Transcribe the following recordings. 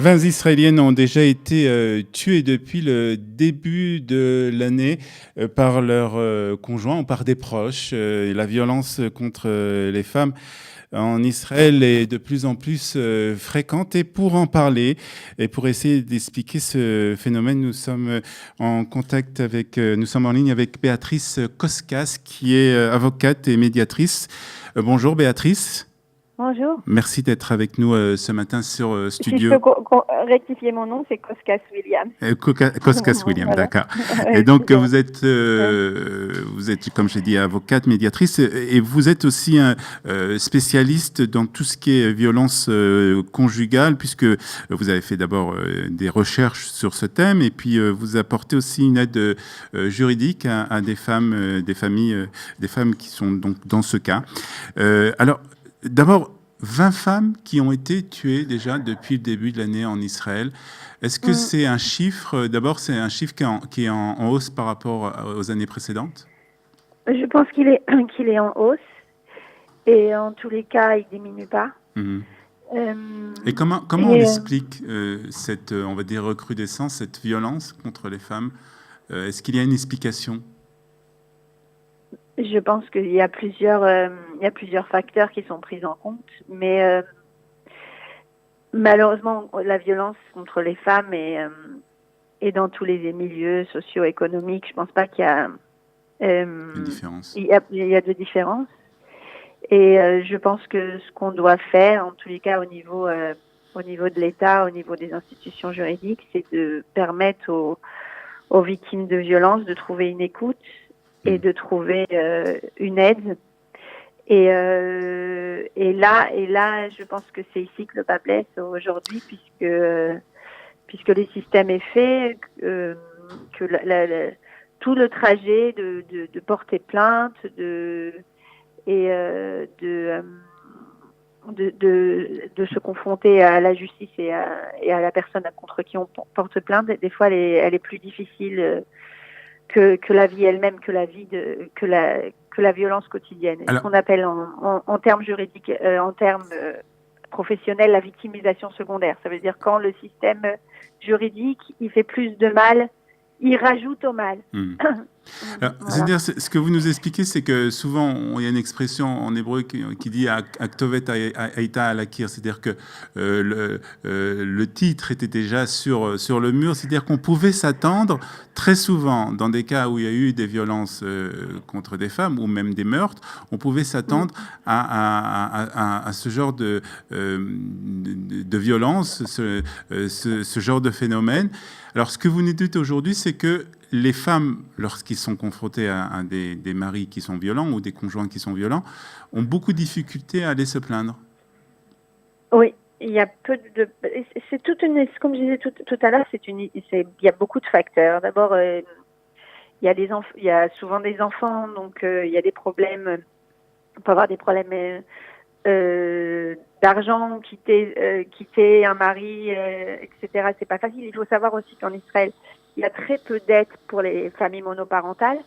20 Israéliennes ont déjà été tuées depuis le début de l'année par leurs conjoints ou par des proches. Et la violence contre les femmes en Israël est de plus en plus fréquente. Et pour en parler et pour essayer d'expliquer ce phénomène, nous sommes nous sommes en ligne avec Béatrice Koskas, qui est avocate et médiatrice. Bonjour Béatrice. Bonjour. Merci d'être avec nous ce matin sur Si je Studio. peux rectifier mon nom, c'est Koskas William. Koskas William, Voilà. d'accord. Et donc Excusez-moi. vous êtes, comme j'ai dit, avocate, médiatrice, et vous êtes aussi un spécialiste dans tout ce qui est violence conjugale, puisque vous avez fait d'abord des recherches sur ce thème, et puis vous apportez aussi une aide juridique à des femmes, des familles, des femmes qui sont donc dans ce cas. Alors, d'abord, 20 femmes qui ont été tuées déjà depuis le début de l'année en Israël. Est-ce que c'est un chiffre, d'abord, c'est un chiffre qui est en hausse par rapport aux années précédentes? Je pense qu'il est en hausse et en tous les cas, il diminue pas. Et comment on explique cette, on va dire, recrudescence, cette violence contre les femmes? Est-ce qu'il y a une explication? Je pense qu'il y a plusieurs facteurs qui sont pris en compte, mais malheureusement, la violence contre les femmes est dans tous les milieux socio-économiques. Je pense pas qu'il y a Une différence. il y a de différences. Et je pense que ce qu'on doit faire, en tous les cas au niveau de l'État, au niveau des institutions juridiques, c'est de permettre aux victimes de violences de trouver une écoute et de trouver une aide. Et là, je pense que c'est ici que le bas blesse aujourd'hui, puisque le système est fait, que tout le trajet de porter plainte, de se confronter à la justice et à la personne contre qui on porte plainte, des fois elle est plus difficile que la vie elle-même, que la violence quotidienne. Alors, ce qu'on appelle en termes juridiques, en termes professionnels, la victimisation secondaire. Ça veut dire quand le système juridique, il fait plus de mal, il rajoute au mal. Alors, voilà. C'est-à-dire, ce que vous nous expliquez, c'est que souvent, il y a une expression en hébreu qui dit « aktovet haïta alakir », c'est-à-dire que le titre était déjà sur le mur, c'est-à-dire qu'on pouvait s'attendre très souvent, dans des cas où il y a eu des violences contre des femmes ou même des meurtres, on pouvait s'attendre à ce genre de violence, ce genre de phénomène. Alors, ce que vous nous dites aujourd'hui, c'est que les femmes, lorsqu'ils sont confrontés à des maris qui sont violents ou des conjoints qui sont violents, ont beaucoup de difficultés à aller se plaindre. Oui, il y a c'est toute une, comme je disais tout à l'heure, il y a beaucoup de facteurs. D'abord, il y a souvent des enfants, donc il y a des problèmes. On peut avoir des problèmes d'argent, quitter un mari, etc. C'est pas facile. Il faut savoir aussi qu'en Israël, il y a très peu d'aides pour les familles monoparentales.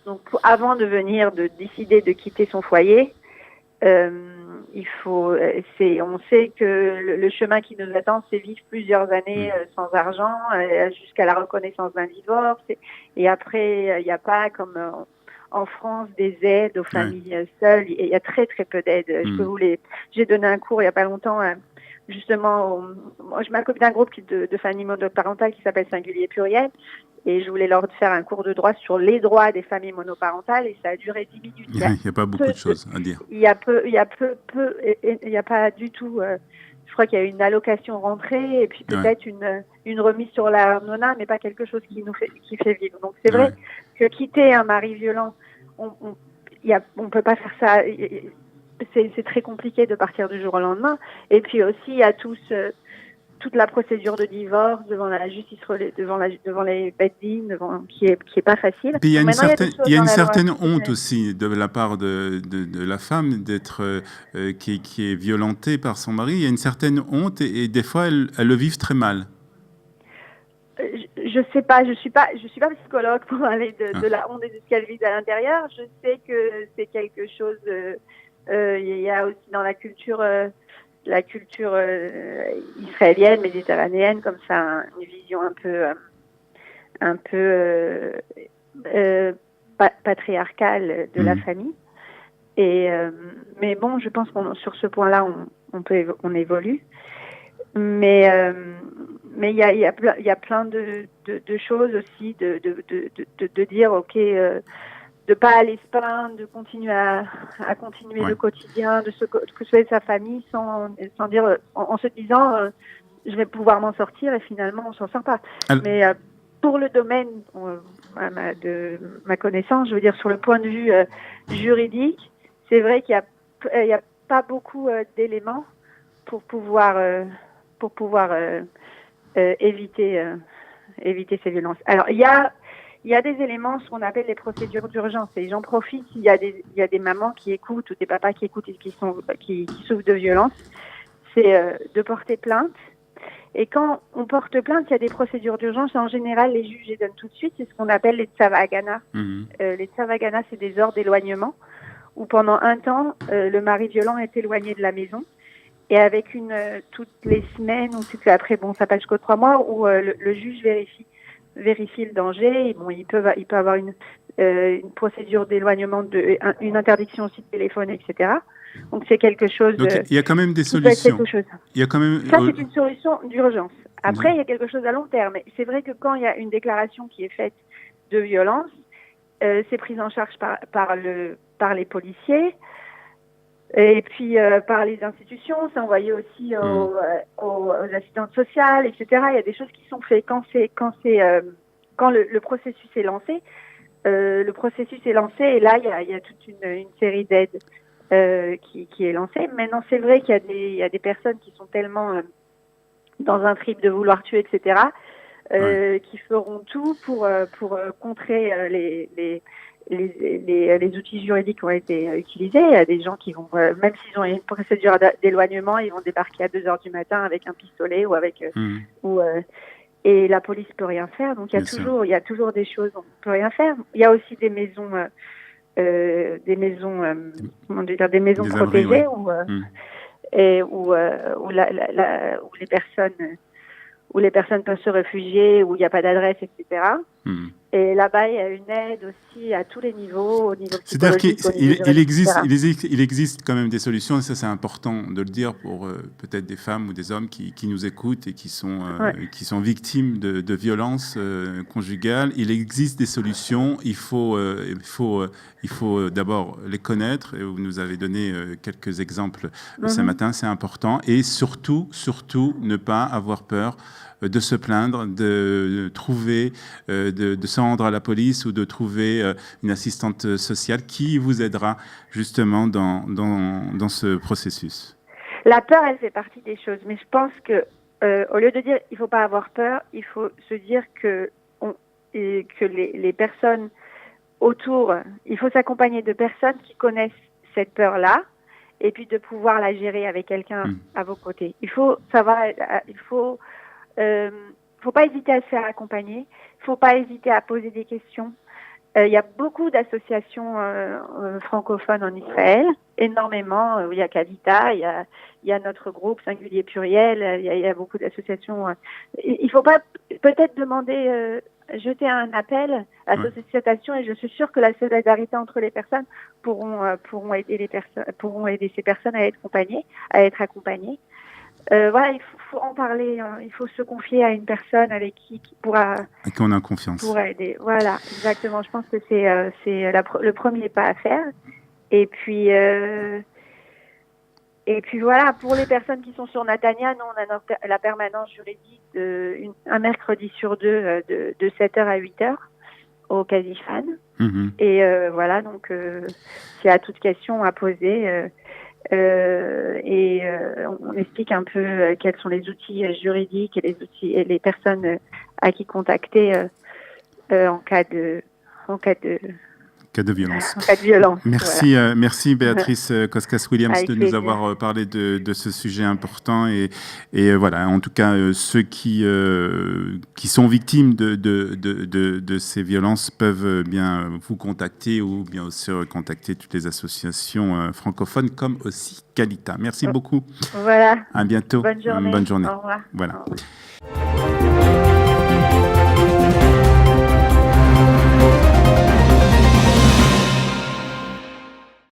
Donc, avant de décider de quitter son foyer, on sait que le chemin qui nous attend, c'est vivre plusieurs années sans argent, jusqu'à la reconnaissance d'un divorce. Et après, il n'y a pas comme en France des aides aux familles seules. Il y a très très peu d'aides. J'ai donné un cours il n'y a pas longtemps. Justement, moi, je m'occupe d'un groupe de familles monoparentales qui s'appelle Singulier Pluriel, et je voulais leur faire un cours de droit sur les droits des familles monoparentales, et ça a duré 10 minutes. Il n'y a pas beaucoup de choses à dire. Il y a pas du tout. Je crois qu'il y a une allocation rentrée et puis peut-être une remise sur la nona, mais pas quelque chose qui fait vivre. Donc c'est vrai que quitter un mari violent, on peut pas faire ça. C'est très compliqué de partir du jour au lendemain. Et puis aussi, il y a toute la procédure de divorce devant la justice, devant les beddines, qui est pas facile. Puis il y a une certaine honte aussi de la part de la femme d'être qui est violentée par son mari. Il y a une certaine honte et des fois elles le vivent très mal. Je sais pas, je suis pas psychologue pour parler de la honte et de ce qu'elle vit à l'intérieur. Je sais que c'est quelque chose. Il y a aussi dans la culture la culture israélienne, méditerranéenne, comme ça, une vision un peu patriarcale de la famille. Mais bon, je pense qu'on sur ce point-là, on évolue. Mais il y a plein de choses aussi de dire ok, de pas aller se plaindre, de continuer à continuer le quotidien, de que soit sa famille sans dire en se disant je vais pouvoir m'en sortir, et finalement on s'en sort pas. Mais pour le domaine de ma connaissance, je veux dire sur le point de vue juridique, c'est vrai qu'il y a pas beaucoup d'éléments pour pouvoir éviter ces violences. Alors il y a des éléments, ce qu'on appelle les procédures d'urgence, et j'en profite, il y a des mamans qui écoutent ou des papas qui écoutent et qui souffrent de violences, c'est de porter plainte. Et quand on porte plainte, il y a des procédures d'urgence. En général, les juges les donnent tout de suite. C'est ce qu'on appelle les tsav hagana. Les tsav hagana, c'est des ordres d'éloignement où pendant un temps, le mari violent est éloigné de la maison. Et avec toutes les semaines, ou c'est après, bon, ça passe jusqu'aux 3 mois, où le juge vérifie le danger. Et bon, il peut avoir une procédure d'éloignement, une interdiction aussi de téléphone, etc. Donc c'est quelque chose. Donc il y a quand même des solutions. Il y a quand même. Ça c'est une solution d'urgence. Après il y a quelque chose à long terme. C'est vrai que quand il y a une déclaration qui est faite de violence, c'est pris en charge par les policiers et puis par les institutions. C'est envoyé aussi aux assistantes sociales, etc. Il y a des choses qui sont faites quand le processus est lancé. Le processus est lancé et là il y a toute une série d'aides. Qui est lancée. Maintenant, c'est vrai qu'il y a des personnes qui sont tellement dans un trip de vouloir tuer, etc., qui feront tout pour contrer les outils juridiques qui ont été utilisés. Il y a des gens qui vont, même s'ils ont une procédure d'éloignement, ils vont débarquer à 2h du matin avec un pistolet ou avec et la police peut rien faire. Donc il y a toujours des choses où on peut rien faire. Il y a aussi des maisons protégées où les personnes peuvent se réfugier, où il n'y a pas d'adresse, etc. Et là-bas, il y a une aide aussi à tous les niveaux, au niveau psychologique. C'est-à-dire qu'il existe quand même des solutions, et ça c'est important de le dire pour peut-être des femmes ou des hommes qui nous écoutent et qui sont victimes de violences conjugales. Il existe des solutions, il faut d'abord les connaître, et vous nous avez donné quelques exemples ce matin, c'est important, et surtout ne pas avoir peur de se plaindre, de trouver, de se rendre à la police ou de trouver une assistante sociale qui vous aidera justement dans ce processus. La peur, elle fait partie des choses, mais je pense que au lieu de dire il faut pas avoir peur, il faut se dire que les personnes autour, il faut s'accompagner de personnes qui connaissent cette peur-là, et puis de pouvoir la gérer avec quelqu'un à vos côtés. Il faut savoir, faut pas hésiter à se faire accompagner. Il faut pas hésiter à poser des questions. Il y a beaucoup d'associations francophones en Israël, énormément. Il y a Kavita, il y a notre groupe Singulier Pluriel. Il y a beaucoup d'associations. Il faut pas peut-être demander, jeter un appel à cette association, et je suis sûre que la solidarité entre les personnes pourront aider ces personnes à être accompagnées. Voilà, il faut en parler. Il faut se confier à une personne avec qui pourra. Et qu'on a confiance. Pourra aider. Voilà, exactement. Je pense que c'est le premier pas à faire. Et puis voilà, pour les personnes qui sont sur Natania, nous on a la permanence juridique un mercredi sur 2 de 7h à 8h au Kazifan. Et voilà, donc s'il y a toute question à poser. On explique un peu quels sont les outils juridiques et les personnes à qui contacter en cas de cas de violence. En cas de violence. Merci, merci Béatrice Koskas-Williams Avec de nous plaisir. avoir parlé de ce sujet important et voilà, en tout cas, ceux qui sont victimes de ces violences peuvent bien vous contacter ou bien aussi contacter toutes les associations francophones comme aussi Qualita. Merci beaucoup. Voilà. À bientôt. Bonne journée. Bonne journée. Au revoir. Voilà. Au revoir.